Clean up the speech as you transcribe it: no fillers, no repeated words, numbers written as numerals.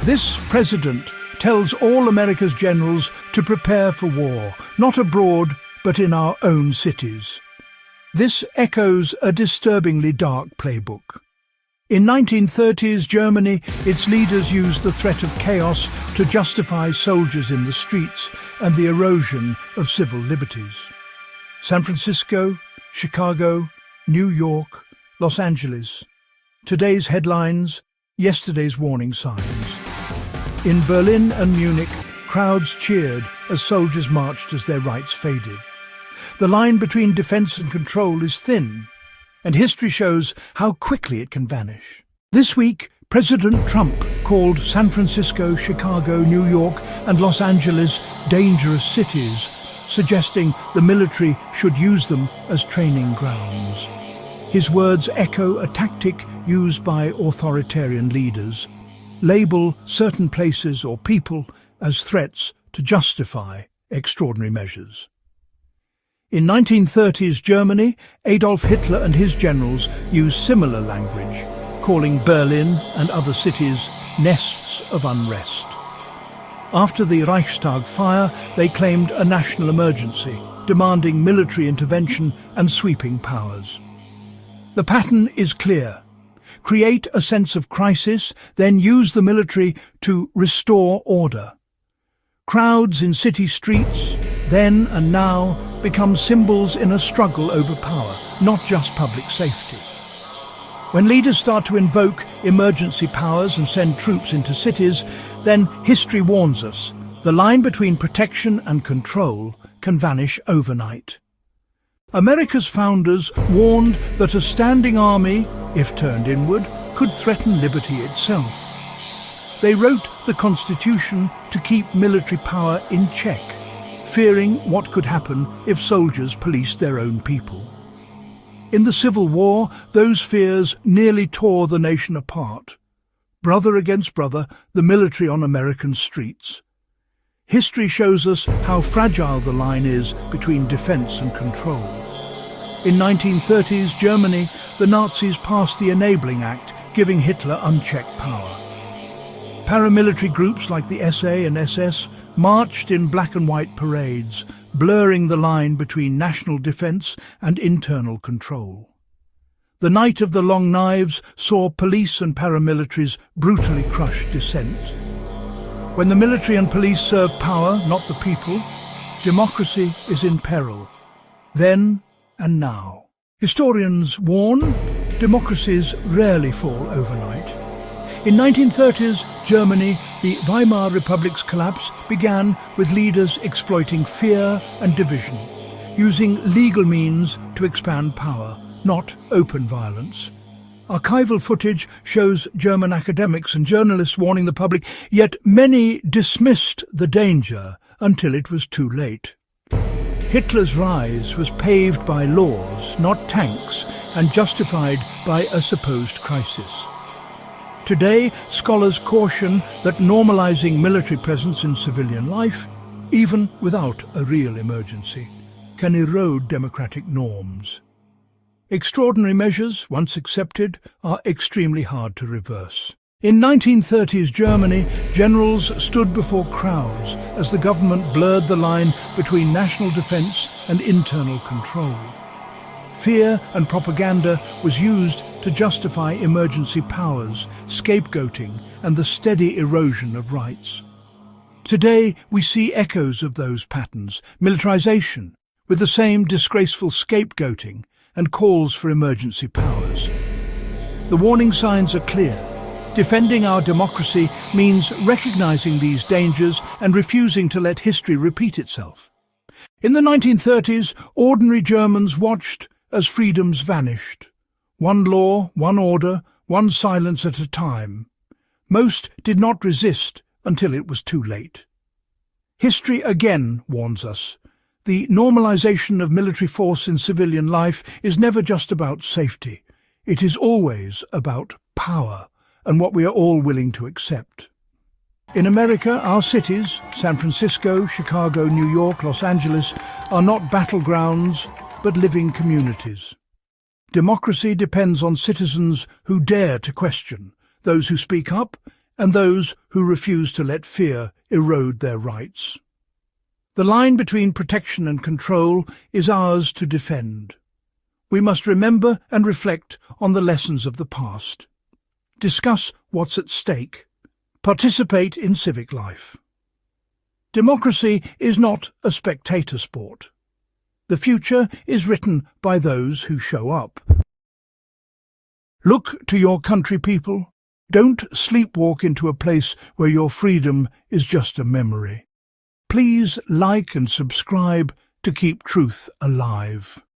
This president tells all America's generals to prepare for war, not abroad, but in our own cities. This echoes a disturbingly dark playbook. In 1930s Germany, its leaders used the threat of chaos to justify soldiers in the streets and the erosion of civil liberties. San Francisco, Chicago, New York, Los Angeles. Today's headlines, yesterday's warning signs. In Berlin and Munich, crowds cheered as soldiers marched as their rights faded. The line between defence and control is thin, and history shows how quickly it can vanish. This week, President Trump called San Francisco, Chicago, New York and Los Angeles dangerous cities, suggesting the military should use them as training grounds. His words echo a tactic used by authoritarian leaders: label certain places or people as threats to justify extraordinary measures. In 1930s Germany, Adolf Hitler and his generals used similar language, calling Berlin and other cities nests of unrest. After the Reichstag fire, they claimed a national emergency, demanding military intervention and sweeping powers. The pattern is clear. Create a sense of crisis, then use the military to restore order. Crowds in city streets, then and now, become symbols in a struggle over power, not just public safety. When leaders start to invoke emergency powers and send troops into cities, then history warns us, the line between protection and control can vanish overnight. America's founders warned that a standing army, if turned inward, could threaten liberty itself. They wrote the Constitution to keep military power in check, fearing what could happen if soldiers policed their own people. In the Civil War, those fears nearly tore the nation apart. Brother against brother, the military on American streets. History shows us how fragile the line is between defense and control. In 1930s Germany, the Nazis passed the Enabling Act, giving Hitler unchecked power. Paramilitary groups like the SA and SS marched in black and white parades, blurring the line between national defense and internal control. The Night of the Long Knives saw police and paramilitaries brutally crush dissent. When the military and police serve power, not the people, democracy is in peril. Then and now. Historians warn democracies rarely fall overnight. In 1930s Germany, the Weimar Republic's collapse began with leaders exploiting fear and division, using legal means to expand power, not open violence. Archival footage shows German academics and journalists warning the public, yet many dismissed the danger until it was too late. Hitler's rise was paved by laws, not tanks, and justified by a supposed crisis. Today, scholars caution that normalizing military presence in civilian life, even without a real emergency, can erode democratic norms. Extraordinary measures, once accepted, are extremely hard to reverse. In 1930s Germany, generals stood before crowds as the government blurred the line between national defense and internal control. Fear and propaganda was used to justify emergency powers, scapegoating, and the steady erosion of rights. Today, we see echoes of those patterns, militarization, with the same disgraceful scapegoating and calls for emergency powers. The warning signs are clear. Defending our democracy means recognizing these dangers and refusing to let history repeat itself. In the 1930s, ordinary Germans watched as freedoms vanished. One law, one order, one silence at a time. Most did not resist until it was too late. History again warns us. The normalization of military force in civilian life is never just about safety. It is always about power and what we are all willing to accept. In America, our cities, San Francisco, Chicago, New York, Los Angeles, are not battlegrounds, but living communities. Democracy depends on citizens who dare to question, those who speak up, and those who refuse to let fear erode their rights. The line between protection and control is ours to defend. We must remember and reflect on the lessons of the past. Discuss what's at stake. Participate in civic life. Democracy is not a spectator sport. The future is written by those who show up. Look to your country, people. Don't sleepwalk into a place where your freedom is just a memory. Please like and subscribe to keep truth alive.